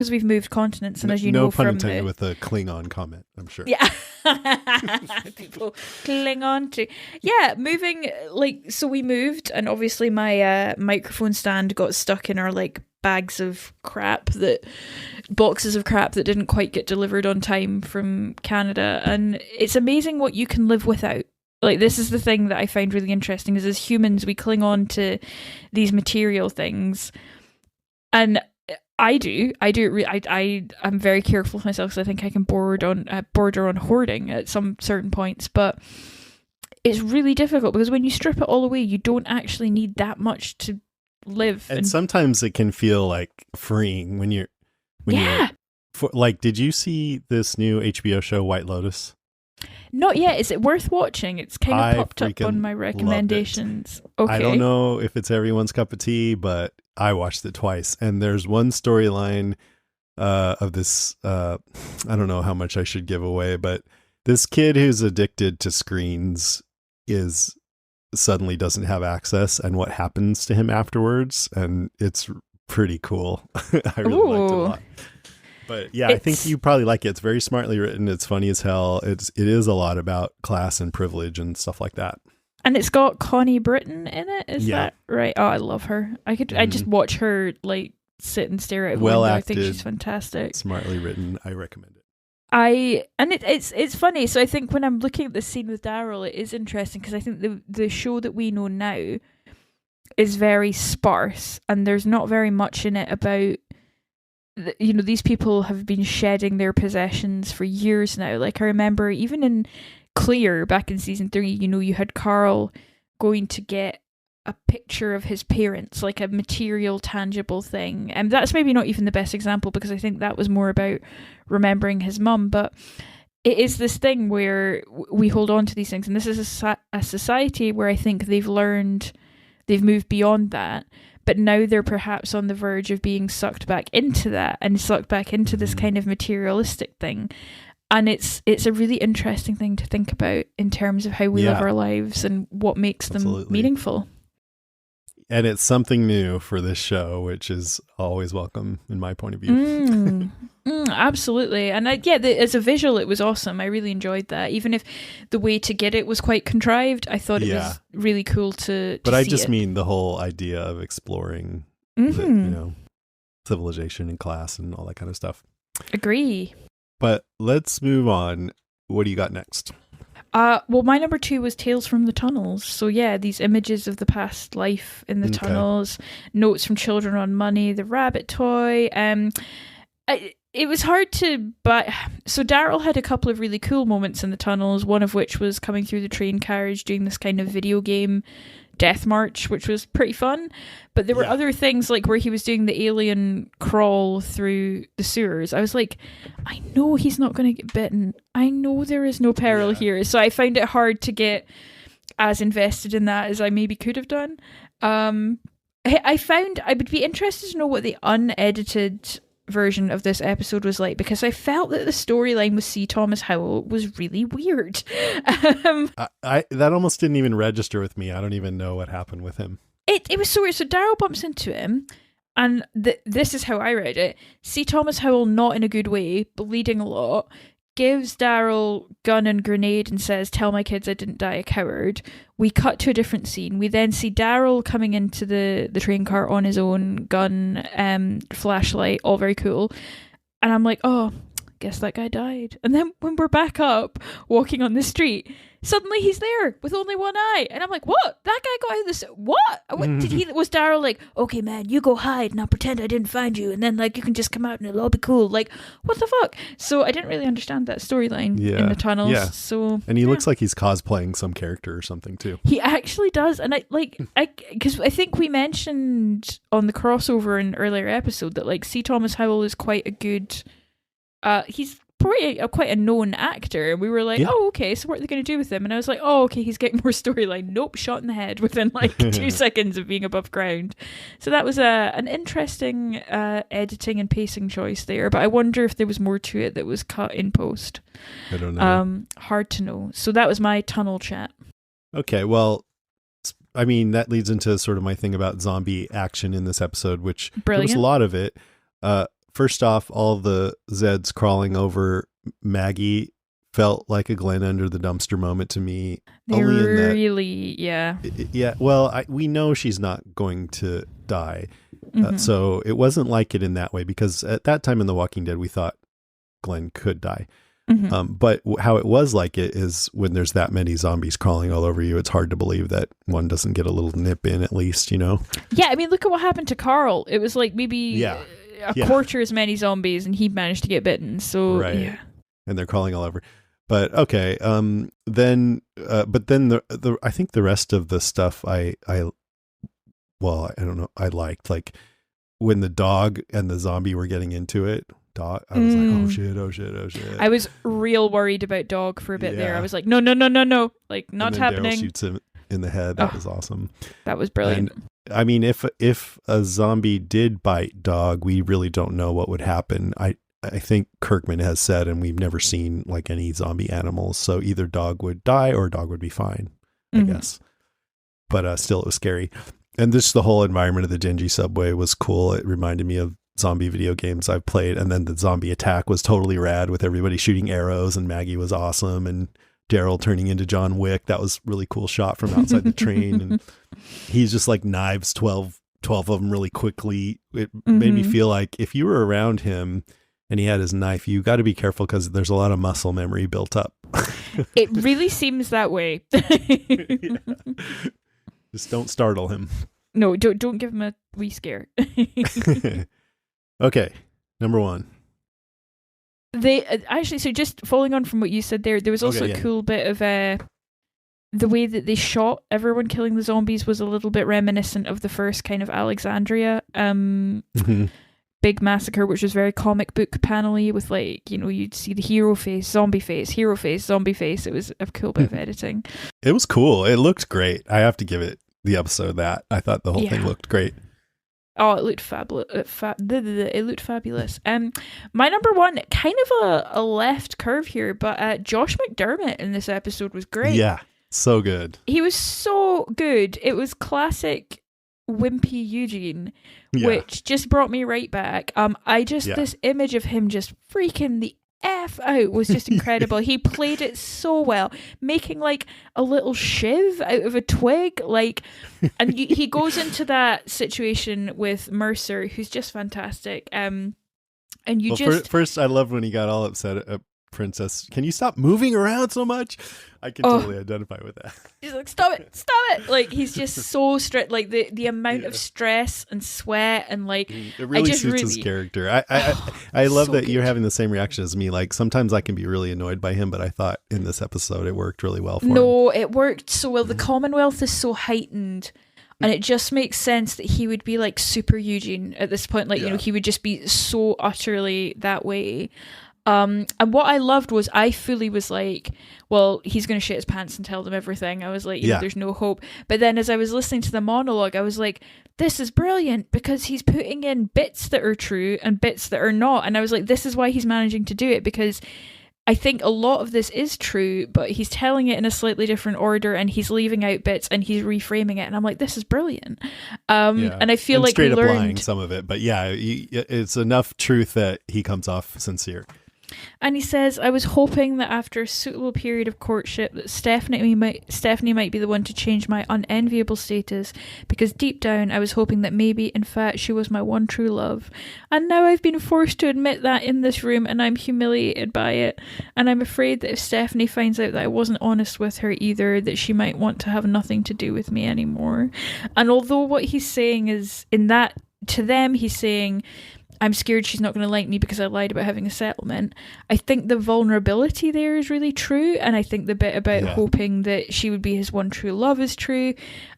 Because we've moved continents, and as you no know pun from intended with a Klingon comment, I'm sure. Yeah. People cling on to. Yeah, moving, like, so we moved, and obviously my microphone stand got stuck in our, like, boxes of crap that didn't quite get delivered on time from Canada. And it's amazing what you can live without. Like, this is the thing that I find really interesting, is as humans, we cling on to these material things. And I'm very careful with myself, because I think I can border on hoarding at some certain points, but it's really difficult, because when you strip it all away, you don't actually need that much to live. And sometimes it can feel like freeing when you're like, did you see this new HBO show White Lotus? Not yet. Is it worth watching? It's kind of popped up on my recommendations. Okay. I don't know if it's everyone's cup of tea, but I watched it twice, and there's one storyline of this. I don't know how much I should give away, but this kid who's addicted to screens suddenly doesn't have access, and what happens to him afterwards, and it's pretty cool. I really liked it a lot. But yeah, I think you probably like it. It's very smartly written. It's funny as hell. It is a lot about class and privilege and stuff like that. And it's got Connie Britton in it. Is that right? Oh, I love her. I just watch her, like, sit and stare at a window. I think she's fantastic. Smartly written. I recommend it. It's funny. So I think when I'm looking at the scene with Daryl, it is interesting, because I think the show that we know now is very sparse, and there's not very much in it about. These people have been shedding their possessions for years now. Like, I remember even in Clear back in season 3, you had Carl going to get a picture of his parents, like a material, tangible thing. And that's maybe not even the best example, because I think that was more about remembering his mum. But it is this thing where we hold on to these things. And this is a society where I think they've moved beyond that. But now they're perhaps on the verge of being sucked back into that, and sucked back into this kind of materialistic thing. And it's a really interesting thing to think about in terms of how we live our lives and what makes them meaningful. And it's something new for this show, which is always welcome in my point of view. Absolutely. And as a visual, it was awesome. I really enjoyed that. Even if the way to get it was quite contrived, I thought it was really cool to But I see just it. mean the whole idea of exploring civilization and class and all that kind of stuff. Agree. But let's move on. What do you got next? Well, my number 2 was Tales from the Tunnels. So yeah, these images of the past life in the tunnels, notes from children on money, the rabbit toy. It was hard to buy. So Daryl had a couple of really cool moments in the tunnels, one of which was coming through the train carriage doing this kind of video game death march, which was pretty fun. But there were other things, like where he was doing the alien crawl through the sewers. I was like, I know he's not going to get bitten. I know there is no peril here. So I found it hard to get as invested in that as I maybe could have done. I found I would be interested to know what the unedited version of this episode was like, because I felt that the storyline with C. Thomas Howell was really weird. That almost didn't even register with me. I don't even know what happened with him. It was so weird. So Daryl bumps into him, and this is how I read it. C. Thomas Howell, not in a good way, bleeding a lot, gives Daryl gun and grenade and says, "Tell my kids I didn't die a coward." We cut to a different scene. We then see Daryl coming into the train car on his own, gun, flashlight, all very cool. And I'm like, oh, guess that guy died. And then when we're back up, walking on the street, suddenly he's there with only one eye. And I'm like, what? That guy got out of this. What was Daryl like, okay, man, you go hide and I'll pretend I didn't find you. And then, like, you can just come out and it'll all be cool. Like, what the fuck? So I didn't really understand that storyline in the tunnels. Yeah. So, and he looks like he's cosplaying some character or something too. He actually does. And because I think we mentioned on the crossover in an earlier episode that, like, C. Thomas Howell is quite a good, he's quite a known actor. We were like, oh, okay, so what are they going to do with him? And I was like, oh, okay, he's getting more storyline. Nope, shot in the head within like 2 seconds of being above ground. So that was an interesting editing and pacing choice there. But I wonder if there was more to it that was cut in post. I don't know. Hard to know. So that was my tunnel chat. Okay, well, I mean, that leads into sort of my thing about zombie action in this episode, which there was a lot of it. first off, all the Zeds crawling over Maggie felt like a Glenn under the dumpster moment to me. They only really, yeah. Yeah, well, we know she's not going to die. So it wasn't like it in that way, because at that time in The Walking Dead, we thought Glenn could die. But how it was like it is when there's that many zombies crawling all over you, it's hard to believe that one doesn't get a little nip in at least, you know? Yeah, I mean, look at what happened to Carl. It was like maybe a quarter as many zombies and he managed to get bitten. So, yeah. And they're crawling all over. But okay, then the I think the rest of the stuff I don't know, I liked, like when the dog and the zombie were getting into it. Dog, I was like, oh shit. I was real worried about Dog for a bit there. I was like, no, like not happening. Daryl shoots him in the head. That was awesome. That was brilliant. And, I mean, if a zombie did bite Dog, we really don't know what would happen. I think Kirkman has said, and we've never seen like any zombie animals, so either Dog would die or Dog would be fine, I guess. But still, it was scary. And just the whole environment of the dingy subway was cool. It reminded me of zombie video games I've played. And then the zombie attack was totally rad with everybody shooting arrows, and Maggie was awesome, and Daryl turning into John Wick. That was really cool shot from outside the train. And he's just like knives 12 of them really quickly. It made me feel like if you were around him and he had his knife, you got to be careful because there's a lot of muscle memory built up. It really seems that way. Just don't startle him. No, don't give him a wee scare. Okay, number 1. They actually, so just following on from what you said there was also a cool bit of the way that they shot everyone killing the zombies was a little bit reminiscent of the first kind of Alexandria big massacre, which was very comic book panel-y with, like, you know, you'd see the hero face, zombie face, zombie face. It was a cool bit of editing. It was cool. It looked great. I have to give it the episode that. I thought the whole thing looked great. Oh, it looked fabulous. It looked fabulous. My number 1, kind of a left curve here, but Josh McDermott in this episode was great. Yeah, so good. He was so good. It was classic wimpy Eugene, which just brought me right back. This image of him just freaking the F out was just incredible. He played it so well, making like a little shiv out of a twig, like, and he goes into that situation with Mercer, who's just fantastic. And you first, I loved when he got all upset at Princess. Can you stop moving around so much? I can totally identify with that. He's like, stop it! Like, he's just so strict. Like the amount of stress and sweat and like it really suits his character. I love so that you're having the same reaction as me. Like sometimes I can be really annoyed by him, but I thought in this episode it worked really well for him. No, it worked so well. The Commonwealth is so heightened. And it just makes sense that he would be like super Eugene at this point. Like, you know, he would just be so utterly that way. And what I loved was I fully was like, well, he's going to shit his pants and tell them everything. I was like, you know, there's no hope. But then as I was listening to the monologue, I was like, this is brilliant because he's putting in bits that are true and bits that are not. And I was like, this is why he's managing to do it, because I think a lot of this is true, but he's telling it in a slightly different order and he's leaving out bits and he's reframing it. And I'm like, this is brilliant. And I feel like straight up lying some of it, but it's enough truth that he comes off sincere. And he says, I was hoping that after a suitable period of courtship that Stephanie might be the one to change my unenviable status, because deep down I was hoping that maybe, in fact, she was my one true love. And now I've been forced to admit that in this room, and I'm humiliated by it. And I'm afraid that if Stephanie finds out that I wasn't honest with her either, that she might want to have nothing to do with me anymore. And although what he's saying is, in that, to them, he's saying, I'm scared she's not going to like me because I lied about having a settlement. I think the vulnerability there is really true. And I think the bit about hoping that she would be his one true love is true.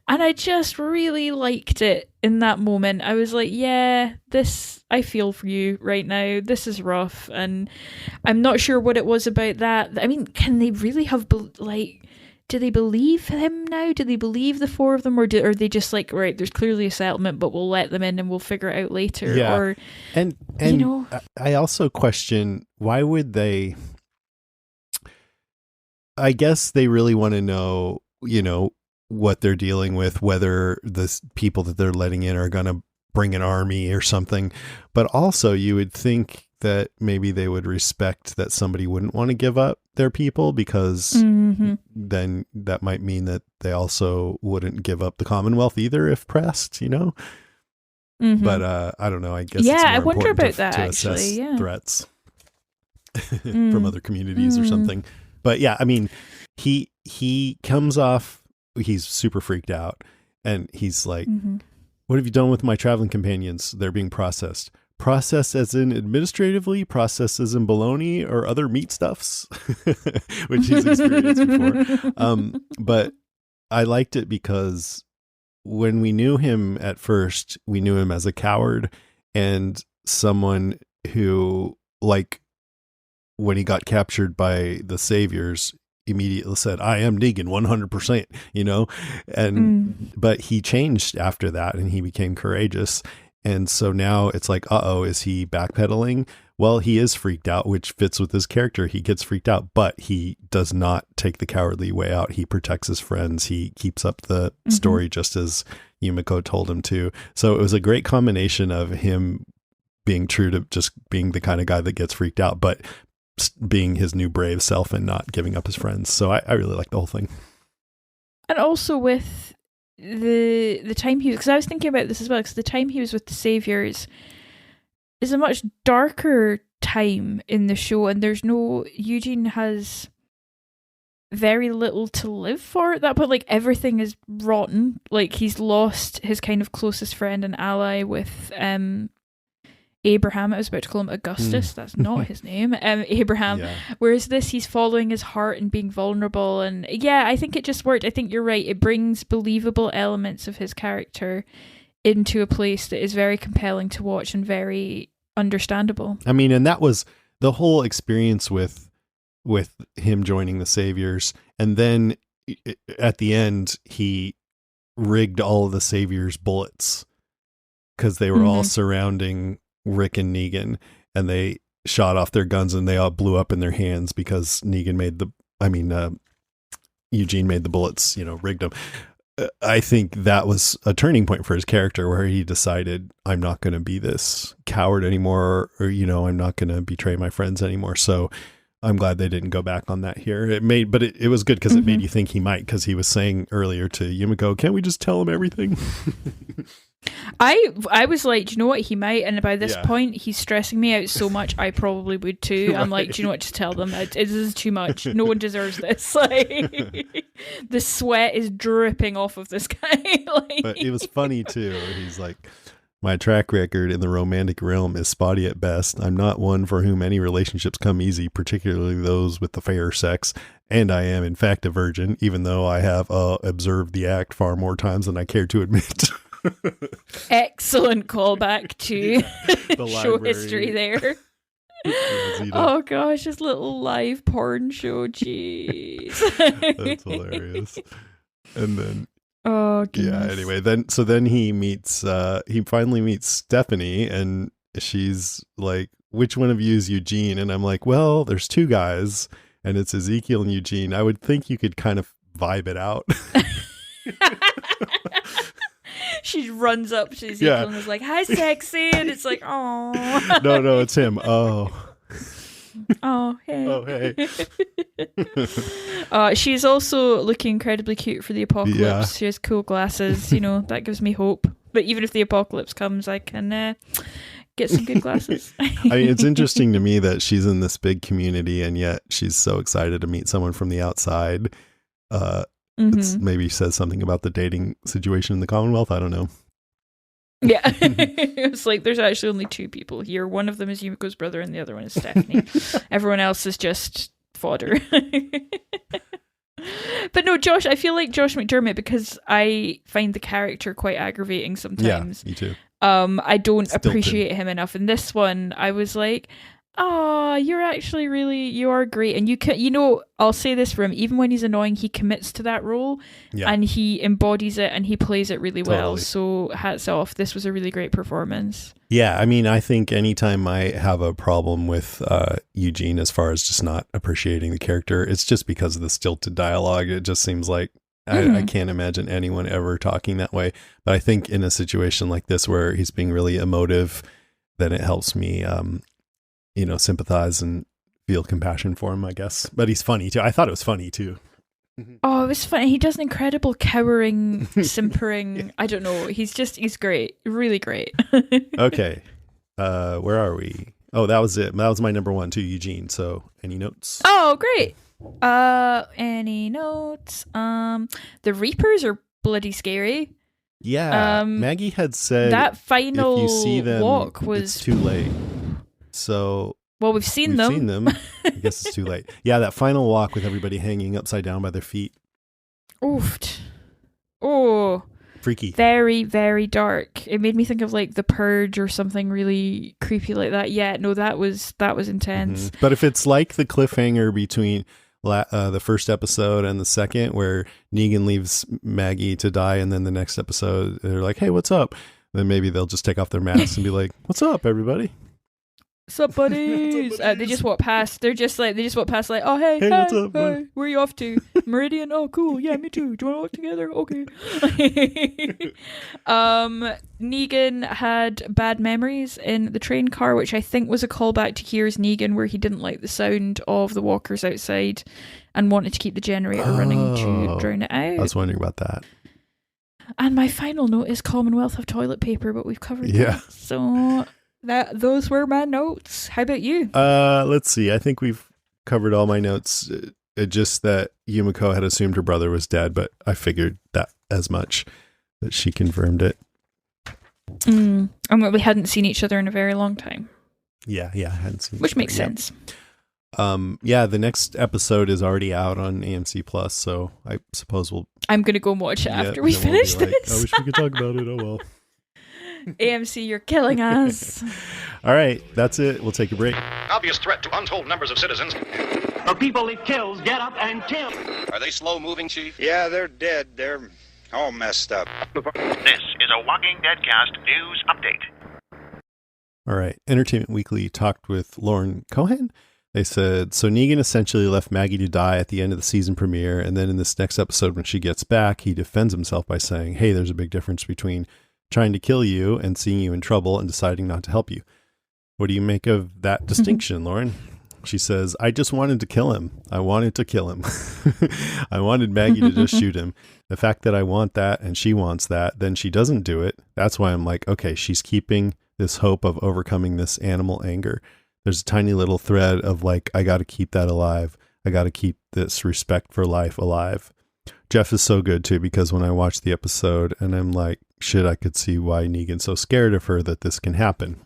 And I just really liked it in that moment. I was like, yeah, I feel for you right now. This is rough. And I'm not sure what it was about that. I mean, can they really have, do they believe him now? Do they believe the 4 of them? Or are they just like, right, there's clearly a settlement, but we'll let them in and we'll figure it out later? Yeah. Or, and you know, I also question, why would they, I guess they really want to know, you know, what they're dealing with, whether the people that they're letting in are going to bring an army or something. But also you would think that maybe they would respect that somebody wouldn't want to give up their people, because then that might mean that they also wouldn't give up the Commonwealth either if pressed, you know? But I don't know. I guess it's more I wonder important about that to actually. assess Yeah. threats from other communities or something. But yeah, I mean, he comes off, he's super freaked out, and he's like, what have you done with my traveling companions? They're being processed. Processed as in administratively, processed as in bologna or other meat stuffs, which he's experienced before. But I liked it because when we knew him at first, we knew him as a coward and someone who, like, when he got captured by the saviors, immediately said, I am Negan 100%, you know? And, but he changed after that and he became courageous. And so now it's like, is he backpedaling? Well, he is freaked out, which fits with his character. He gets freaked out, but he does not take the cowardly way out. He protects his friends. He keeps up the story just as Yumiko told him to. So it was a great combination of him being true to just being the kind of guy that gets freaked out, but being his new brave self and not giving up his friends. So I really like the whole thing. And also with the time he was, because I was thinking about this as well, because the time he was with the Saviors is a much darker time in the show, and Eugene has very little to live for at that point. Like, everything is rotten. Like, he's lost his kind of closest friend and ally with Abraham. I was about to call him Augustus. That's not his name. Abraham. Yeah. Whereas this, he's following his heart and being vulnerable. And yeah, I think it just worked. I think you're right. It brings believable elements of his character into a place that is very compelling to watch and very understandable. I mean, and that was the whole experience with him joining the Saviors. And then at the end, he rigged all of the Saviors' bullets because they were all surrounding Rick and Negan, and they shot off their guns and they all blew up in their hands because Eugene made the bullets, rigged them. I think that was a turning point for his character where he decided, I'm not going to be this coward anymore, or, I'm not going to betray my friends anymore. So I'm glad they didn't go back on that here. It was good because it made you think he might, because he was saying earlier to Yumiko, can't we just tell him everything? I was like, do you know what, he might, and by this point he's stressing me out so much I probably would too. Right. I'm like, do you know what, just tell them, it is too much, no one deserves this. Like, the sweat is dripping off of this guy. Like, but it was funny too, he's like, my track record in the romantic realm is spotty at best. I'm not one for whom any relationships come easy, particularly those with the fair sex, and I am in fact a virgin, even though I have observed the act far more times than I care to admit. Excellent callback to the show history there. Oh gosh, this little live porn show, jeez. That's hilarious. And then anyway, then he finally meets Stephanie, and she's like, which one of you is Eugene? And I'm like, well, there's two guys and it's Ezekiel and Eugene. I would think you could kind of vibe it out. She runs up to Ezekiel and is like, hi, sexy. And it's like, oh. No, it's him. Oh. Oh, hey. Oh, hey. She's also looking incredibly cute for the apocalypse. Yeah. She has cool glasses. That gives me hope. But even if the apocalypse comes, I can get some good glasses. I mean, it's interesting to me that she's in this big community and yet she's so excited to meet someone from the outside. It's maybe says something about the dating situation in the Commonwealth. I don't know. Yeah. It's like, there's actually only two people here. One of them is Yumiko's brother and the other one is Stephanie. Everyone else is just fodder. But no, Josh, I feel like Josh McDermott, because I find the character quite aggravating sometimes. Yeah, me too. I don't appreciate him enough. In this one, I was like, oh, you are great. And I'll say this for him, even when he's annoying, he commits to that role and he embodies it and he plays it really well. So hats off. This was a really great performance. Yeah. I mean, I think anytime I have a problem with Eugene, as far as just not appreciating the character, it's just because of the stilted dialogue. It just seems like I can't imagine anyone ever talking that way. But I think in a situation like this where he's being really emotive, then it helps me, sympathize and feel compassion for him, I guess. But he's funny too. I thought it was funny too. Oh, it was funny. He does an incredible cowering, simpering. I don't know. He's great. Really great. Okay. Where are we? Oh, that was it. That was my number 1 too, Eugene. So any notes? Oh, great. Any notes? The Reapers are bloody scary. Yeah. Maggie had said that final if you see them, walk was it's too late. So well, we've seen them. I guess it's too late. Yeah, that final walk with everybody hanging upside down by their feet. Oofed. Oh. Freaky. Very, very dark. It made me think of like The Purge or something really creepy like that. Yeah, no, that was intense. Mm-hmm. But if it's like the cliffhanger between the first episode and the second, where Negan leaves Maggie to die, and then the next episode they're like, "Hey, what's up?" Then maybe they'll just take off their masks and be like, "What's up, everybody?" Sup, buddies? They just walk past. They just walk past like, oh, hey, what's up, hey, where are you off to? Meridian? Oh, cool. Yeah, me too. Do you want to walk together? Okay. Negan had bad memories in the train car, which I think was a callback to Here's Negan, where he didn't like the sound of the walkers outside and wanted to keep the generator running to drown it out. I was wondering about that. And my final note is Commonwealth of toilet paper, but we've covered that. So those were my notes. How about you? Let's see. I think we've covered all my notes. Just that Yumiko had assumed her brother was dead, but I figured that as much, that she confirmed it. And we hadn't seen each other in a very long time. Yeah, I hadn't seen. Which makes sense. The next episode is already out on AMC Plus, so I suppose I'm gonna go and watch it after we finish this. I wish we could talk about it. Oh well. AMC, you're killing us. All right, that's it. We'll take a break. Obvious threat to untold numbers of citizens. The people it kills get up and kill. Are they slow-moving, Chief? Yeah, they're dead. They're all messed up. This is a Walking Deadcast news update. All right, Entertainment Weekly talked with Lauren Cohan. They said, so Negan essentially left Maggie to die at the end of the season premiere, and then in this next episode when she gets back, he defends himself by saying, hey, there's a big difference between trying to kill you and seeing you in trouble and deciding not to help you. What do you make of that distinction, Lauren? She says, I just wanted to kill him. I wanted to kill him. I wanted Maggie to just shoot him. The fact that I want that and she wants that, then she doesn't do it. That's why I'm like, okay, she's keeping this hope of overcoming this animal anger. There's a tiny little thread of like, I got to keep that alive. I got to keep this respect for life alive. Jeff is so good too, because when I watched the episode and I'm like, shit, I could see why Negan's so scared of her that this can happen.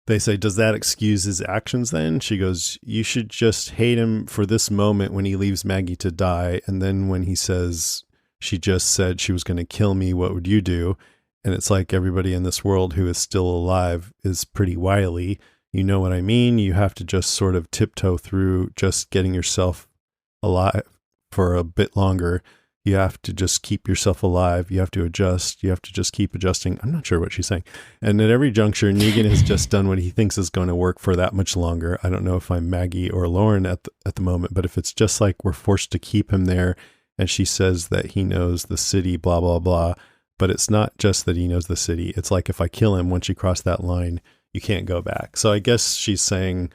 They say, does that excuse his actions then? She goes, you should just hate him for this moment when he leaves Maggie to die. And then when he says, she just said she was going to kill me, what would you do? And it's like everybody in this world who is still alive is pretty wily. You know what I mean? You have to just sort of tiptoe through just getting yourself alive for a bit longer. You have to just keep yourself alive. You have to adjust. You have to just keep adjusting. I'm not sure what she's saying. And at every juncture, Negan has just done what he thinks is going to work for that much longer. I don't know if I'm Maggie or Lauren at the moment, but if it's just like we're forced to keep him there and she says that he knows the city, blah, blah, blah. But it's not just that he knows the city. It's like if I kill him, once you cross that line, you can't go back. So I guess she's saying,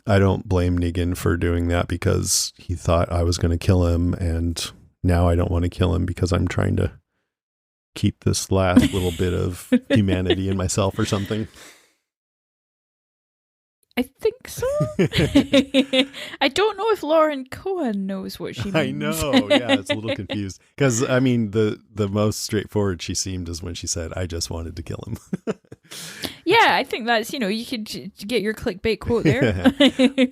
I don't blame Negan for doing that because he thought I was going to kill him, and now I don't want to kill him because I'm trying to keep this last little bit of humanity in myself or something. I think so. I don't know if Lauren Cohan knows what she means. I know. Yeah, it's a little confused. Because, I mean, the most straightforward she seemed is when she said, I just wanted to kill him. Yeah, I think that's, you could get your clickbait quote there.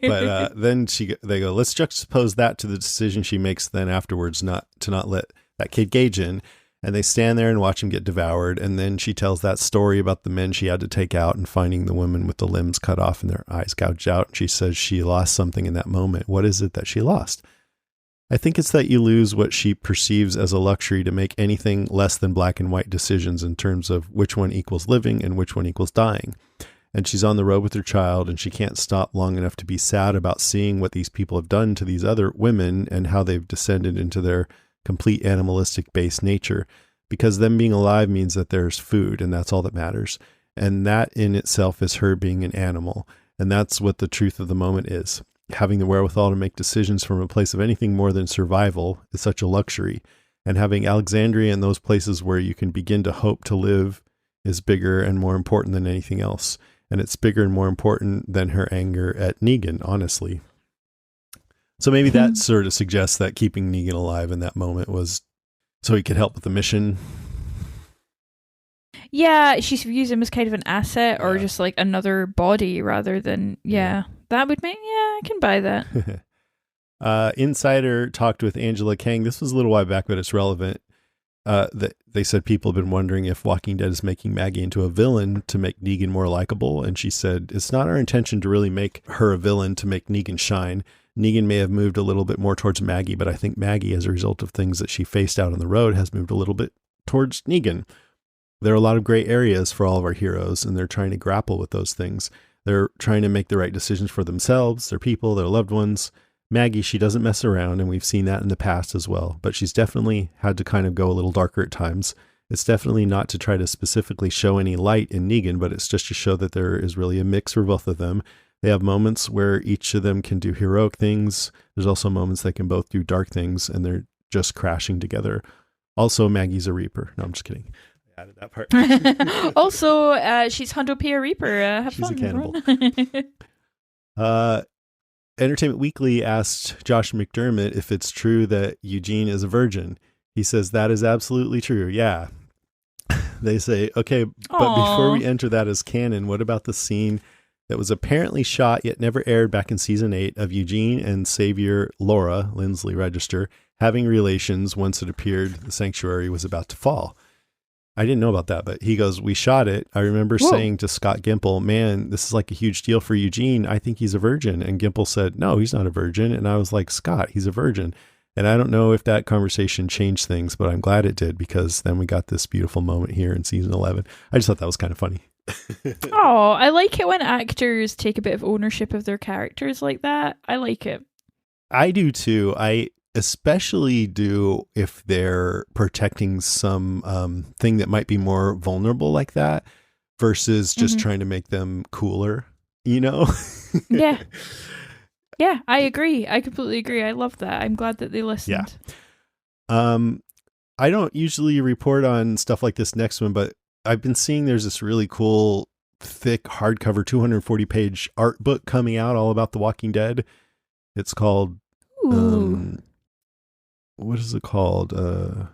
But then they go, let's juxtapose that to the decision she makes then afterwards not to let that kid Gage in. And they stand there and watch him get devoured. And then she tells that story about the men she had to take out and finding the women with the limbs cut off and their eyes gouged out. And she says she lost something in that moment. What is it that she lost? I think it's that you lose what she perceives as a luxury to make anything less than black and white decisions in terms of which one equals living and which one equals dying. and she's on the road with her child, and she can't stop long enough to be sad about seeing what these people have done to these other women and how they've descended into their complete animalistic based nature, because them being alive means that there's food, and that's all that matters. And that in itself is her being an animal. And that's what the truth of the moment is. Having the wherewithal to make decisions from a place of anything more than survival is such a luxury. And having Alexandria and those places where you can begin to hope to live is bigger and more important than anything else. And it's bigger and more important than her anger at Negan, honestly. So maybe that sort of suggests that keeping Negan alive in that moment was so he could help with the mission. Yeah, she views him as kind of an asset or just like another body rather than, that would make, I can buy that. Insider talked with Angela Kang. This was a little while back, but it's relevant. They said people have been wondering if Walking Dead is making Maggie into a villain to make Negan more likable. And she said, it's not our intention to really make her a villain to make Negan shine. Negan may have moved a little bit more towards Maggie, but I think Maggie, as a result of things that she faced out on the road, has moved a little bit towards Negan. There are a lot of gray areas for all of our heroes, and they're trying to grapple with those things. They're trying to make the right decisions for themselves, their people, their loved ones. Maggie, she doesn't mess around, and we've seen that in the past as well, but she's definitely had to kind of go a little darker at times. It's definitely not to try to specifically show any light in Negan, but it's just to show that there is really a mix for both of them. They have moments where each of them can do heroic things. There's also moments they can both do dark things, and they're just crashing together. Also, Maggie's a Reaper. No, I'm just kidding. I added that part. Also, she's Hundo P. a Reaper. Have She's fun, a cannibal. everyone. Entertainment Weekly asked Josh McDermott if it's true that Eugene is a virgin. He says that is absolutely true. Yeah. They say, okay, but before we enter that as canon, what about the scene that was apparently shot yet never aired back in season 8 of Eugene and Savior Laura, Lindsley Register, having relations once it appeared the sanctuary was about to fall? I didn't know about that, but he goes, we shot it. I remember saying to Scott Gimple, man, this is like a huge deal for Eugene. I think he's a virgin. And Gimple said, no, he's not a virgin. And I was like, Scott, he's a virgin. And I don't know if that conversation changed things, but I'm glad it did, because then we got this beautiful moment here in season 11. I just thought that was kind of funny. Oh, I like it when actors take a bit of ownership of their characters like that. I like it. I do too. I especially do if they're protecting some thing that might be more vulnerable like that versus just trying to make them cooler, you know? Yeah. Yeah, I agree. I completely agree. I love that. I'm glad that they listened. Yeah. I don't usually report on stuff like this next one, but I've been seeing there's this really cool, thick, hardcover 240-page art book coming out all about The Walking Dead. It's called, what is it called? I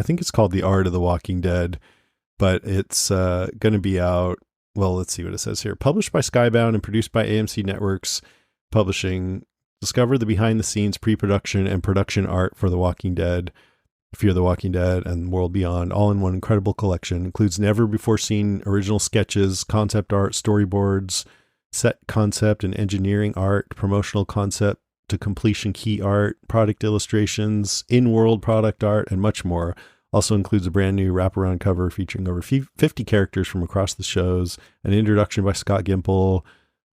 think it's called The Art of the Walking Dead, but it's going to be out. Well, let's see what it says here. Published by Skybound and produced by AMC Networks Publishing. Discover the behind-the-scenes pre-production and production art for The Walking Dead, Fear the Walking Dead, and World Beyond, all in one incredible collection. Includes never-before-seen original sketches, concept art, storyboards, set concept and engineering art, promotional concept to completion key art, product illustrations, in-world product art, and much more. Also includes a brand new wraparound cover featuring over 50 characters from across the shows, an introduction by Scott Gimple,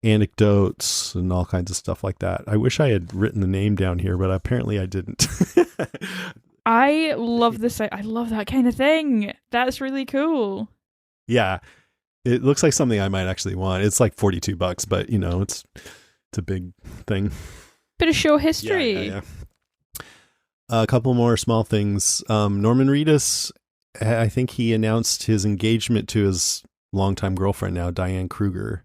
anecdotes, and all kinds of stuff like that. I wish I had written the name down here, but apparently I didn't. I love this. I love that kind of thing. That's really cool. Yeah. It looks like something I might actually want. It's like $42, but you know, it's a big thing. Bit of show history. Yeah. A couple more small things. Norman Reedus, I think he announced his engagement to his longtime girlfriend now, Diane Kruger.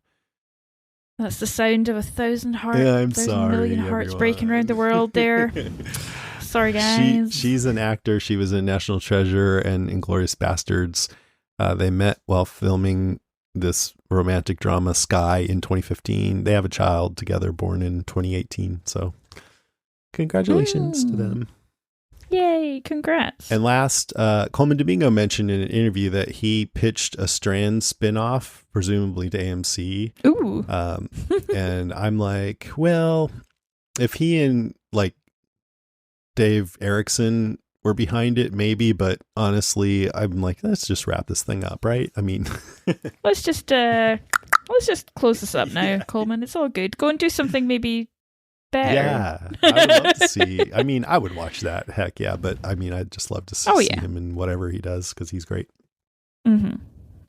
That's the sound of 1,000 hearts. Yeah, I'm 1,000 sorry, million hearts everyone. breaking around the world there. Sorry, guys. She's an actor. She was in National Treasure and Inglourious Bastards. They met while filming this romantic drama Sky in 2015. They have a child together born in 2018. So congratulations to them. Yay, congrats. And last, Coleman Domingo mentioned in an interview that he pitched a Strand spinoff, presumably to AMC. Ooh. And I'm like, well, if he and like Dave Erickson or behind it, maybe, but honestly, I'm like, let's just wrap this thing up, right? I mean, Let's just close this up now, Coleman. It's all good. Go and do something maybe better. yeah, I would love to see. I mean, I would watch that. Heck yeah, but I mean, I'd just love to see him in whatever he does because he's great. Mm-hmm.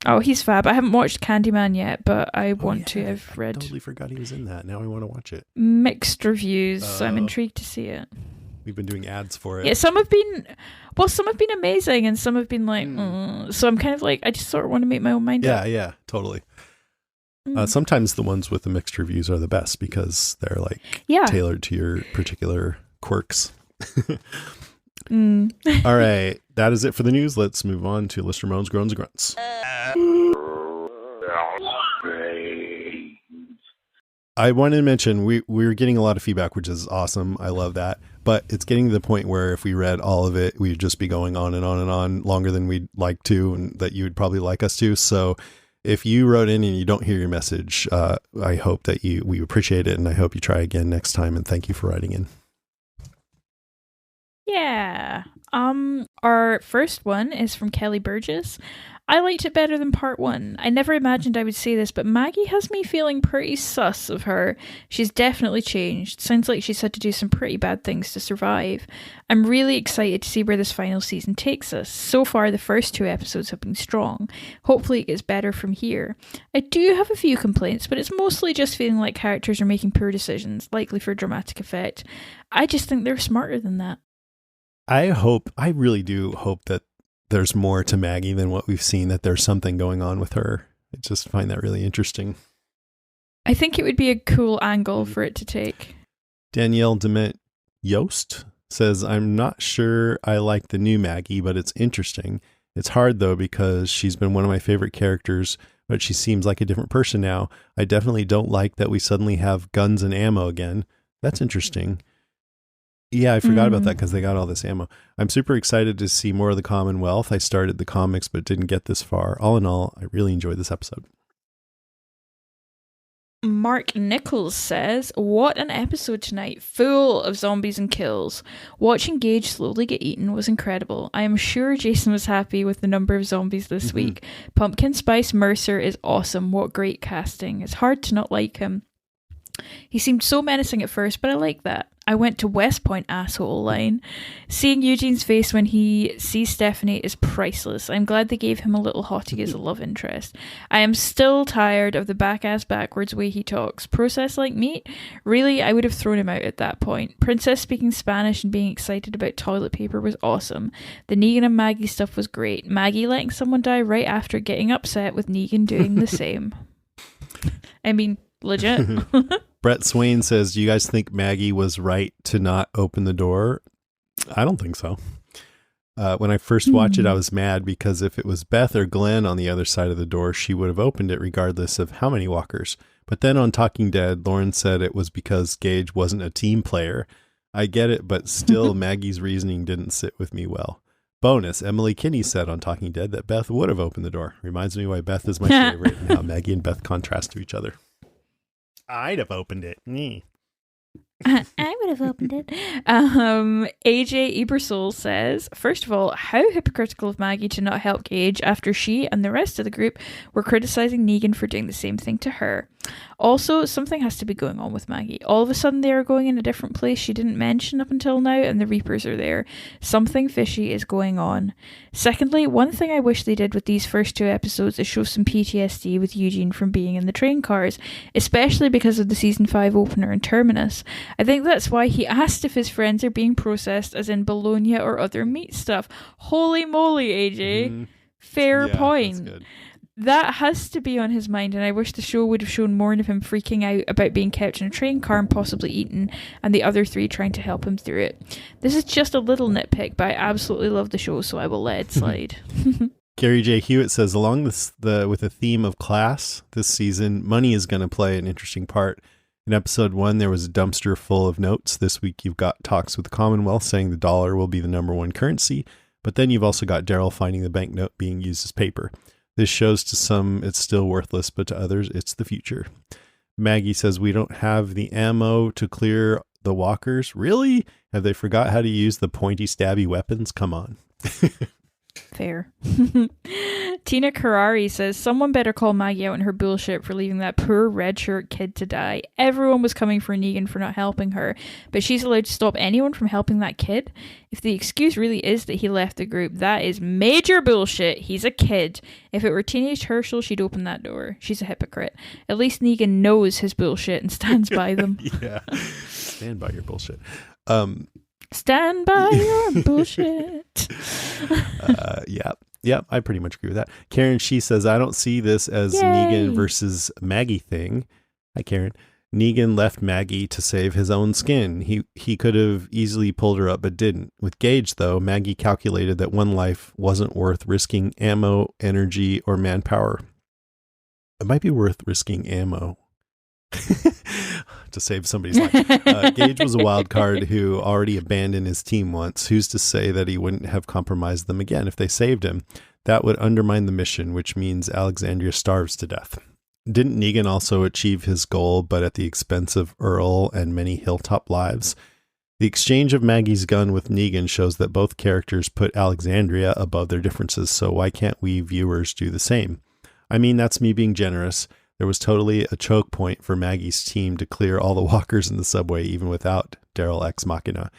Oh, he's fab. I haven't watched Candyman yet, but I want to. I've read. I totally forgot he was in that. Now I want to watch it. Mixed reviews, so I'm intrigued to see it. We've been doing ads for it. Yeah, some have been amazing, and some have been like, so I'm kind of like, I just sort of want to make my own mind up. Yeah, totally. Sometimes the ones with the mixed reviews are the best because they're like tailored to your particular quirks. All right, that is it for the news. Let's move on to Lister Moans, Groans, and Grunts. I wanted to mention we're getting a lot of feedback, which is awesome. I love that. But it's getting to the point where if we read all of it, we'd just be going on and on and on longer than we'd like to, and that you would probably like us to. So if you wrote in and you don't hear your message, I hope that we appreciate it, and I hope you try again next time. And thank you for writing in. Yeah. Our first one is from Kelly Burgess. I liked it better than part 1. I never imagined I would say this, but Maggie has me feeling pretty sus of her. She's definitely changed. Sounds like she's had to do some pretty bad things to survive. I'm really excited to see where this final season takes us. So far, the first 2 episodes have been strong. Hopefully it gets better from here. I do have a few complaints, but it's mostly just feeling like characters are making poor decisions, likely for dramatic effect. I just think they're smarter than that. I really do hope that there's more to Maggie than what we've seen, that there's something going on with her. I just find that really interesting. I think it would be a cool angle for it to take. Danielle Dement Yost says, I'm not sure I like the new Maggie, but it's interesting. It's hard though, because she's been one of my favorite characters, but she seems like a different person now. I definitely don't like that we suddenly have guns and ammo again. That's interesting. Yeah, I forgot about that because they got all this ammo. I'm super excited to see more of the Commonwealth. I started the comics but didn't get this far. All in all, I really enjoyed this episode. Mark Nichols says, what an episode tonight, full of zombies and kills. Watching Gage slowly get eaten was incredible. I am sure Jason was happy with the number of zombies this week. Pumpkin Spice Mercer is awesome. What great casting. It's hard to not like him. He seemed so menacing at first, but I like that. I went to West Point asshole line. Seeing Eugene's face when he sees Stephanie is priceless. I'm glad they gave him a little hottie as a love interest. I am still tired of the back-ass backwards way he talks. Processed like meat? Really, I would have thrown him out at that point. Princess speaking Spanish and being excited about toilet paper was awesome. The Negan and Maggie stuff was great. Maggie letting someone die right after getting upset with Negan doing the same. I mean, legit. Brett Swain says, do you guys think Maggie was right to not open the door? I don't think so. When I first watched it, I was mad because if it was Beth or Glenn on the other side of the door, she would have opened it regardless of how many walkers. But then on Talking Dead, Lauren said it was because Gage wasn't a team player. I get it, but still Maggie's reasoning didn't sit with me well. Bonus, Emily Kinney said on Talking Dead that Beth would have opened the door. Reminds me why Beth is my favorite and how Maggie and Beth contrast to each other. I'd have opened it. I would have opened it. AJ Ebersol says, first of all, how hypocritical of Maggie to not help Gage after she and the rest of the group were criticizing Negan for doing the same thing to her. Also, something has to be going on with Maggie. All of a sudden they are going in a different place she didn't mention up until now, and the Reapers are there. Something fishy is going on. Secondly, one thing I wish they did with these first 2 episodes is show some PTSD with Eugene from being in the train cars, especially because of the season 5 opener in Terminus. I think that's why he asked if his friends are being processed as in bologna or other meat stuff. Holy moly, AJ. Fair point. That's good. That has to be on his mind, and I wish the show would have shown more of him freaking out about being kept in a train car and possibly eaten, and the other 3 trying to help him through it. This is just a little nitpick, but I absolutely love the show, so I will let it slide. Gary J. Hewitt says, along with the theme of class this season, money is going to play an interesting part. In episode 1, there was a dumpster full of notes. This week, you've got talks with the Commonwealth saying the dollar will be the number 1 currency, but then you've also got Daryl finding the banknote being used as paper. This shows to some it's still worthless, but to others, it's the future. Maggie says, we don't have the ammo to clear the walkers? Really? Have they forgot how to use the pointy stabby weapons? Come on. Fair. Tina Karari says, someone better call Maggie out on her bullshit for leaving that poor red shirt kid to die. Everyone was coming for Negan for not helping her, but she's allowed to stop anyone from helping that kid? If the excuse really is that he left the group, that is major bullshit. He's a kid. If it were teenage Herschel, she'd open that door. She's a hypocrite. At least Negan knows his bullshit and stands by them. Yeah. Stand by your bullshit. Stand by your bullshit. Yeah, I pretty much agree with that. Karen, she says, I don't see this as Negan versus Maggie thing. Hi, Karen. Negan left Maggie to save his own skin. He could have easily pulled her up, but didn't. With Gage, though, Maggie calculated that one life wasn't worth risking ammo, energy, or manpower. It might be worth risking ammo to save somebody's life. Gage was a wild card who already abandoned his team once. Who's to say that he wouldn't have compromised them again if they saved him? That would undermine the mission, which means Alexandria starves to death. Didn't Negan also achieve his goal, but at the expense of Earl and many hilltop lives? The exchange of Maggie's gun with Negan shows that both characters put Alexandria above their differences, so why can't we viewers do the same? I mean, that's me being generous. There was totally a choke point for Maggie's team to clear all the walkers in the subway, even without Daryl Ex Machina.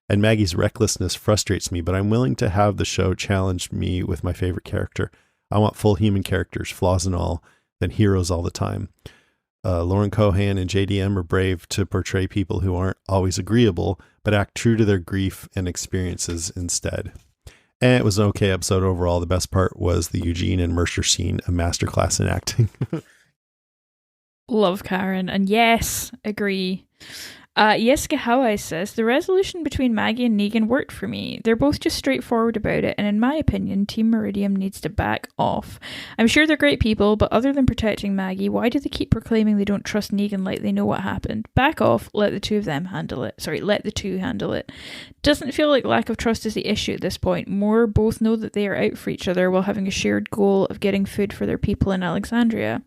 And Maggie's recklessness frustrates me, but I'm willing to have the show challenge me with my favorite character. I want full human characters, flaws and all, than heroes all the time. Lauren Cohan and JDM are brave to portray people who aren't always agreeable, but act true to their grief and experiences instead. And it was an okay episode overall. The best part was the Eugene and Mercer scene, a masterclass in acting. Love Karen, and yes, agree. Jessica Hawai says, the resolution between Maggie and Negan worked for me. They're both just straightforward about it, and in my opinion, Team Meridian needs to back off. I'm sure they're great people, but other than protecting Maggie, why do they keep proclaiming they don't trust Negan like they know what happened? Back off, let the two handle it. Doesn't feel like lack of trust is the issue at this point. More both know that they are out for each other while having a shared goal of getting food for their people in Alexandria.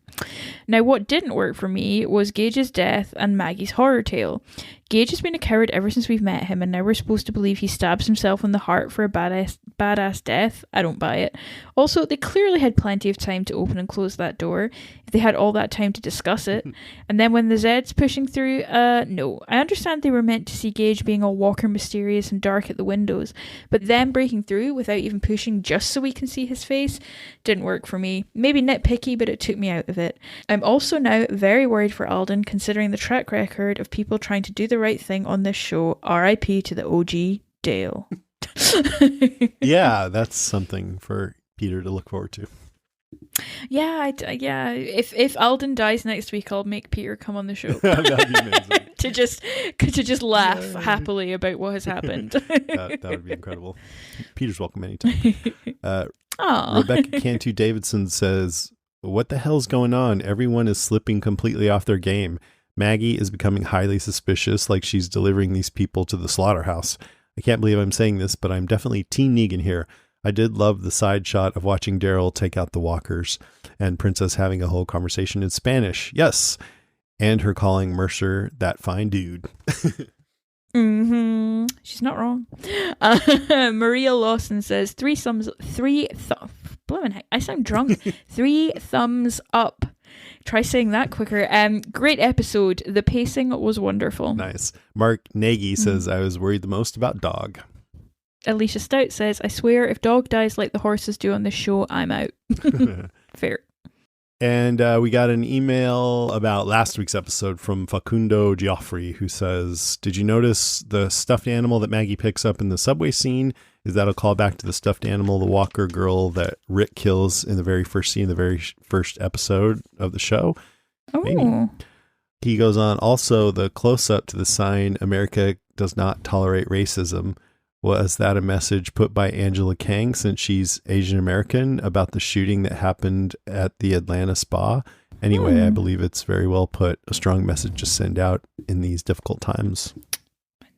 Now, what didn't work for me was Gage's death and Maggie's horror tale. Gage has been a coward ever since we've met him, and now we're supposed to believe he stabs himself in the heart for a badass death. I don't buy it. Also, they clearly had plenty of time to open and close that door, if they had all that time to discuss it. And then when the Zed's pushing through, no. I understand they were meant to see Gage being all Walker mysterious and dark at the windows, but them breaking through without even pushing just so we can see his face didn't work for me. Maybe nitpicky, but it took me out of it. I'm also now very worried for Alden, considering the track record of people trying to do the right thing on this show. R.I.P. to the OG Dale. Yeah, that's something for Peter to look forward to. Yeah, If Alden dies next week, I'll make Peter come on the show. That'd be amazing. to just laugh happily about what has happened. That would be incredible. Peter's welcome anytime. Rebecca Cantu Davidson says, what the hell's going on? Everyone is slipping completely off their game. Maggie is becoming highly suspicious, like she's delivering these people to the slaughterhouse. I can't believe I'm saying this, but I'm definitely Team Negan here. I did love the side shot of watching Daryl take out the walkers and Princess having a whole conversation in Spanish. Yes. And her calling Mercer that fine dude. Mm-hmm. She's not wrong. Maria Lawson says, I sound drunk. 3 thumbs up. Try saying that quicker. Great episode. The pacing was wonderful. Nice. Mark Nagy says, I was worried the most about Dog. Alicia Stout says, I swear if Dog dies like the horses do on this show, I'm out. Fair. And we got an email about last week's episode from Facundo Geoffrey, who says, did you notice the stuffed animal that Maggie picks up in the subway scene? Is that a callback to the stuffed animal, the Walker girl that Rick kills in the very first scene, the very first episode of the show? Oh. Maybe. He goes on, also the close-up to the sign, America does not tolerate racism. Was that a message put by Angela Kang, since she's Asian American, about the shooting that happened at the Atlanta spa? Anyway, I believe it's very well put. A strong message to send out in these difficult times.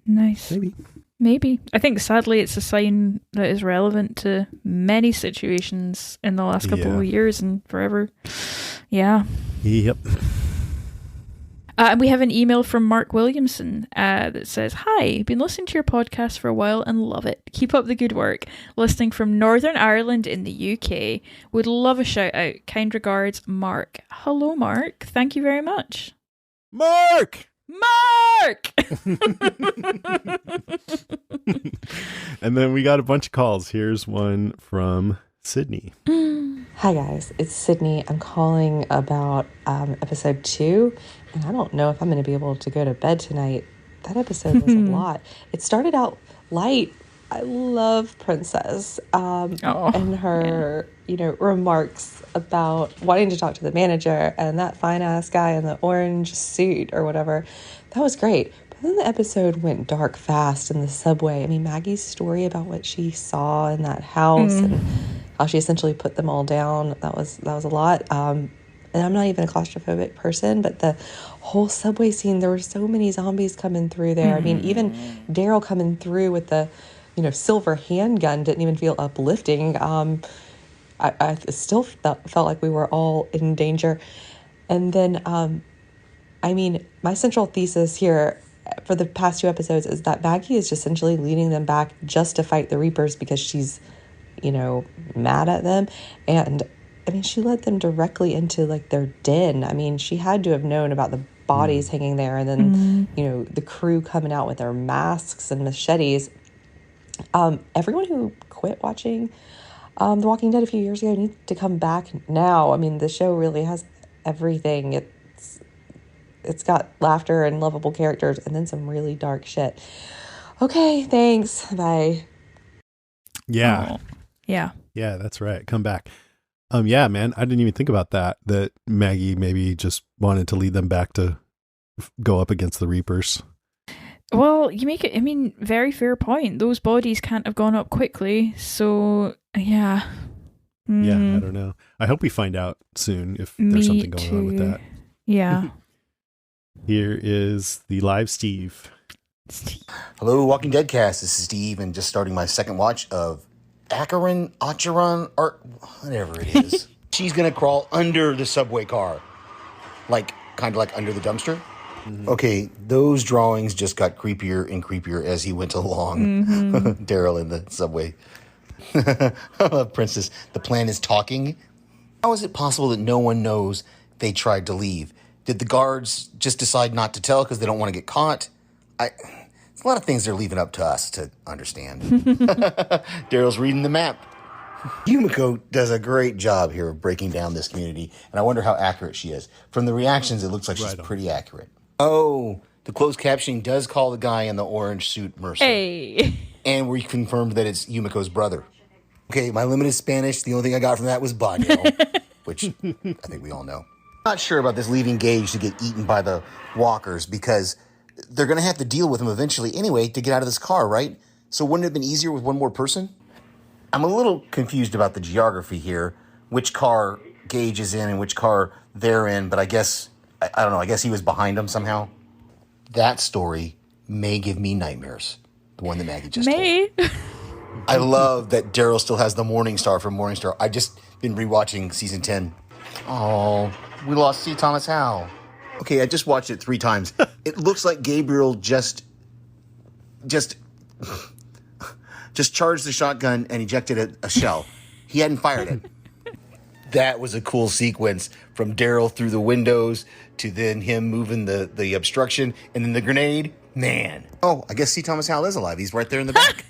Nice. Maybe. I think sadly it's a sign that is relevant to many situations in the last couple of years and forever. Yeah. Yep. And we have an email from Mark Williamson that says, "Hi, been listening to your podcast for a while and love it. Keep up the good work. Listening from Northern Ireland in the UK. Would love a shout out. Kind regards, Mark." Hello, Mark. Thank you very much. Mark! Mark! And then we got a bunch of calls. Here's one from Sydney. Hi guys, it's Sydney. I'm calling about episode 2, and I don't know if I'm going to be able to go to bed tonight. That episode was a lot. It started out light. I love Princess and her, remarks about wanting to talk to the manager and that fine ass guy in the orange suit or whatever. That was great. But then the episode went dark fast in the subway. I mean, Maggie's story about what she saw in that house and how she essentially put them all down. That was a lot. And I'm not even a claustrophobic person, but the whole subway scene, there were so many zombies coming through there. I mean, even Daryl coming through with the, silver handgun didn't even feel uplifting. I still felt like we were all in danger. And then, my central thesis here for the past 2 episodes is that Maggie is just essentially leading them back just to fight the Reapers because she's, mad at them. And she led them directly into their den. I mean, she had to have known about the bodies hanging there, and then, the crew coming out with their masks and machetes. Everyone who quit watching The Walking Dead a few years ago needs to come back now. I mean, the show really has everything. It's got laughter and lovable characters, and then some really dark shit. Okay, thanks. Bye. Yeah. Oh, yeah. Yeah, that's right. Come back. Yeah, man, I didn't even think about that Maggie maybe just wanted to lead them back to go up against the Reapers. Well, you make it, very fair point. Those bodies can't have gone up quickly. So, yeah. Yeah, I don't know. I hope we find out soon if there's something going on with that. Yeah. Here is the live Steve. Hello, Walking Dead cast. This is Steve, and just starting my second watch of Acheron, or whatever it is. She's going to crawl under the subway car, kind of like under the dumpster. Mm-hmm. Okay, those drawings just got creepier and creepier as he went along. Daryl in the subway. Princess, the plan is talking. How is it possible that no one knows they tried to leave? Did the guards just decide not to tell because they don't want to get caught? It's a lot of things they're leaving up to us to understand. Daryl's reading the map. Yumiko does a great job here of breaking down this community, and I wonder how accurate she is. From the reactions, it looks like she's pretty accurate. Oh, the closed captioning does call the guy in the orange suit Mercer. Hey. And we confirmed that it's Yumiko's brother. Okay, my limited Spanish, the only thing I got from that was baño, which I think we all know. Not sure about this leaving Gage to get eaten by the walkers because they're going to have to deal with him eventually anyway to get out of this car, right? So wouldn't it have been easier with one more person? I'm a little confused about the geography here, which car Gage is in and which car they're in, but I guess, I don't know, I guess he was behind them somehow. That story may give me nightmares, the one that Maggie just told. I love that Daryl still has the Morning Star from Morning Star. I've just been rewatching season 10. Oh, we lost C. Thomas Howell. Okay, I just watched it 3 times. It looks like Gabriel just charged the shotgun and ejected a shell. He hadn't fired it. That was a cool sequence from Daryl through the windows to then him moving the obstruction and then the grenade. Man. Oh, I guess C. Thomas Howell is alive. He's right there in the back.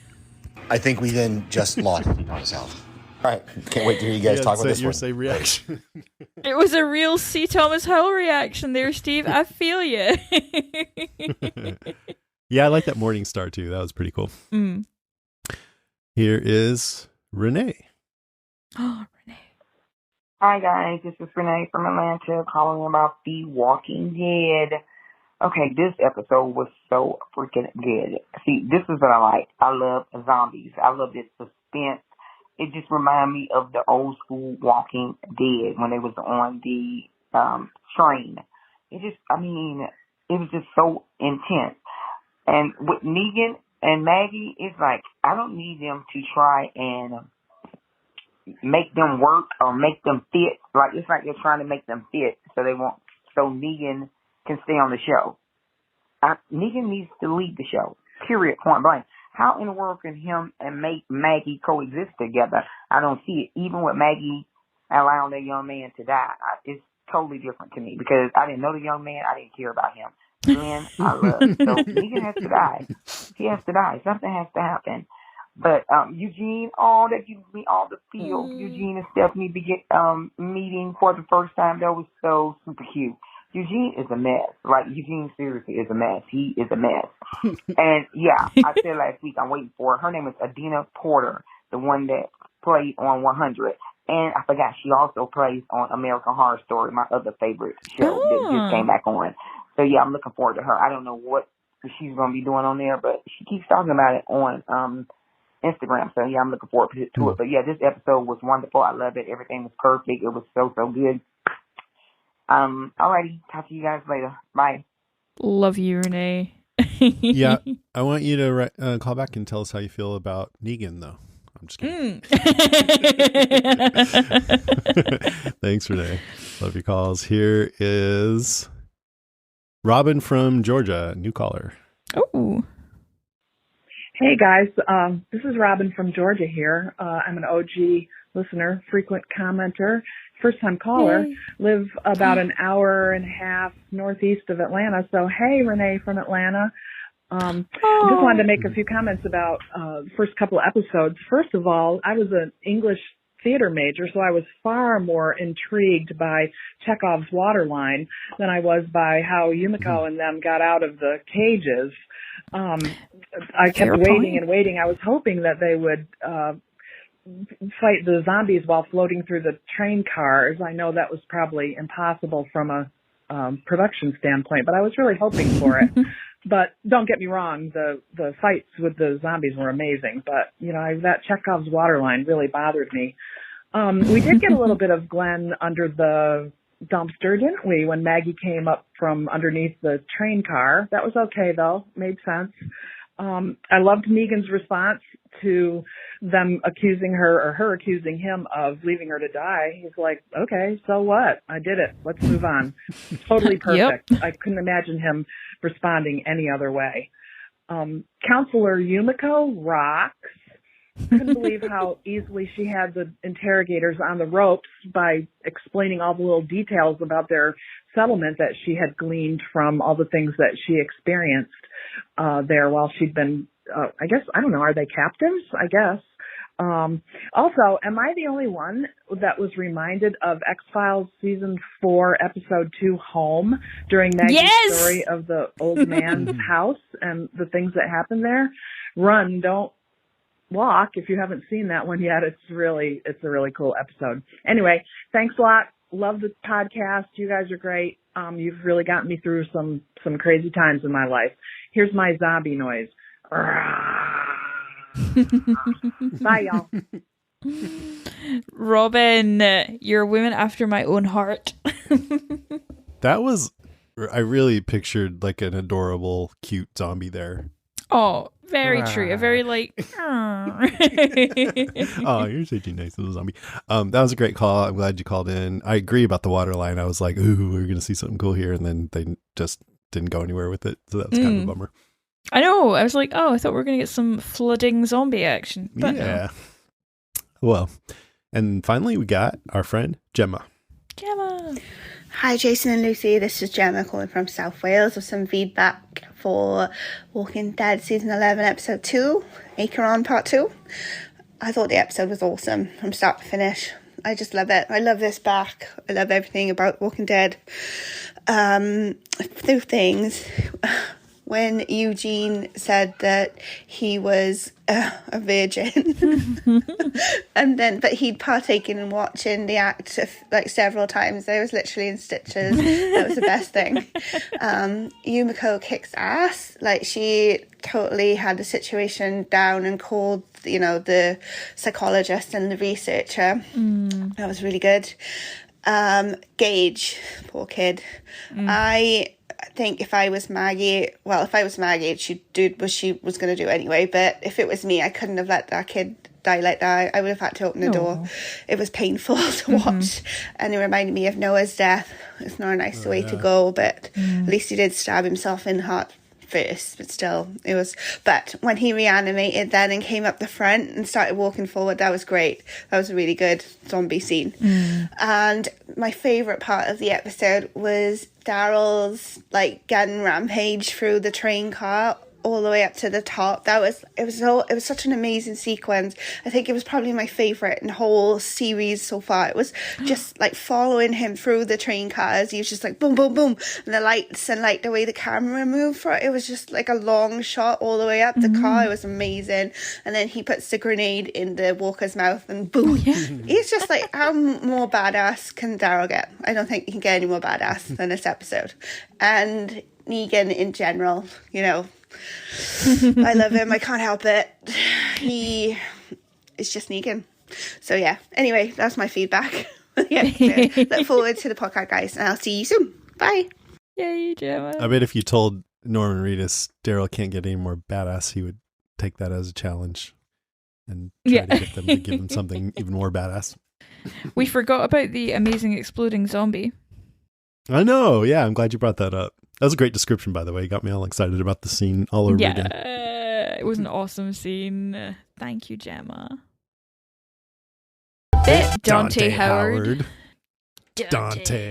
I think we then just lost C. Thomas Howell. All right. Can't wait to hear you guys talk about this one. Say reaction. It was a real C. Thomas Howell reaction there, Steve. I feel you. Yeah, I like that Morning Star too. That was pretty cool. Here is Renee. Oh, Renee. Hi, guys. This is Renee from Atlanta calling about The Walking Dead. Okay, this episode was so freaking good. See, this is what I like. I love zombies. I love this suspense. It just reminded me of the old school Walking Dead when they was on the train. It was just so intense. And with Negan and Maggie, it's like, I don't need them to try and make them work or make them fit. It's like they're trying to make them fit so Negan can stay on the show. Negan needs to leave the show. Period. Point blank. How in the world can him and Maggie coexist together? I don't see it. Even with Maggie allowing that young man to die, it's totally different to me because I didn't know the young man. I didn't care about him. Glenn, I love. So Negan has to die. He has to die. Something has to happen. But Eugene, that gives me all the feel. Eugene and Stephanie meeting for the first time. That was so super cute. Eugene is a mess. Like, Eugene seriously is a mess. He is a mess. And yeah, I said last week, I'm waiting for her. Her name is Adina Porter, the one that played on 100. And I forgot, she also plays on American Horror Story, my other favorite show that just came back on. So yeah, I'm looking forward to her. I don't know what she's going to be doing on there, but she keeps talking about it on Instagram. So yeah, I'm looking forward to it. But yeah, this episode was wonderful. I love it. Everything was perfect. It was so good. Alrighty, talk to you guys later. Bye. Love you, Renee. Yeah, I want you to call back and tell us how you feel about Negan, though. I'm just kidding. Thanks, Renee. Love your calls. Here is Robin from Georgia, new caller. Oh. Hey, guys. This is Robin from Georgia here. I'm an OG listener, frequent commenter, first-time caller. Yay. Live about an hour and a half northeast of Atlanta. So, hey, Renee from Atlanta. I just wanted to make a few comments about the first couple of episodes. First of all, I was an English theater major, so I was far more intrigued by Chekhov's waterline than I was by how Yumiko and them got out of the cages. I kept waiting and waiting. I was hoping that they would fight the zombies while floating through the train cars. I know that was probably impossible from a production standpoint, but I was really hoping for it. But don't get me wrong, the fights with the zombies were amazing. But, you know, that Chekhov's waterline really bothered me. We did get a little bit of Glenn under the dumpster, didn't we, when Maggie came up from underneath the train car. That was okay, though. Made sense. I loved Negan's response to them accusing her or her accusing him of leaving her to die. He's like, okay, so what? I did it. Let's move on. Totally perfect. Yep. I couldn't imagine him responding any other way. Counselor Yumiko rocks. Couldn't believe how easily she had the interrogators on the ropes by explaining all the little details about their settlement that she had gleaned from all the things that she experienced there while she'd been, I guess, I don't know, are they captives? I guess. Also, am I the only one that was reminded of X-Files season 4, episode 2, Home, during Maggie's story of the old man's house and the things that happened there? Run, don't walk. If you haven't seen that one yet, it's a really cool episode. Anyway, thanks a lot. Love the podcast. You guys are great. You've really gotten me through some crazy times in my life. Here's my zombie noise. Bye, y'all. Robin, you're a woman after my own heart. I really pictured like an adorable, cute zombie there. Oh, very true. A very like. Oh, you're such a nice little zombie. That was a great call. I'm glad you called in. I agree about the water line. I was like, ooh, we're going to see something cool here. And then they just didn't go anywhere with it. So that was kind of a bummer. I know. I was like, oh, I thought we were going to get some flooding zombie action. But yeah. No. Well, and finally we got our friend Gemma. Gemma. Hi, Jason and Lucy. This is Gemma calling from South Wales with some feedback for Walking Dead Season 11, Episode 2, Acheron Part 2. I thought the episode was awesome from start to finish. I just love it. I love this back. I love everything about Walking Dead. A few things. When Eugene said that he was a virgin, but he'd partaken in watching the act like several times. I was literally in stitches. That was the best thing. Yumiko kicks ass. Like, she totally had the situation down and called, you know, the psychologist and the researcher. That was really good. Gage, poor kid. I think if I was Maggie, she'd do what she was going to do anyway. But if it was me, I couldn't have let that kid die like that. I would have had to open the door. It was painful to watch. And it reminded me of Noah's death It's not a nice way to go, but at least he did stab himself in the heart first, but still, it was. But when he reanimated then and came up the front and started walking forward, that was great. That was a really good zombie scene. And my favourite part of the episode was Daryl's like gun rampage through the train car all the way up to the top. It was such an amazing sequence. I think it was probably my favourite in the whole series so far. It was just like following him through the train cars. He was just like boom, boom, boom, and the lights and like the way the camera moved for it. It was just like a long shot all the way up the car. It was amazing. And then he puts the grenade in the walker's mouth and boom. He's just like, how more badass can Daryl get? I don't think he can get any more badass than this episode. And Negan in general, you know, I love him. I can't help it. He is just Negan. So yeah. Anyway, that's my feedback. Look forward to the podcast, guys, and I'll see you soon. Bye. Yay, Gemma. I bet if you told Norman Reedus Daryl can't get any more badass, he would take that as a challenge and try to get them to give him something even more badass. We forgot about the amazing exploding zombie. I know. Yeah, I'm glad you brought that up. That was a great description, by the way. It got me all excited about the scene all over again. It was an awesome scene. Thank you, Gemma. Dante Howard. Dante.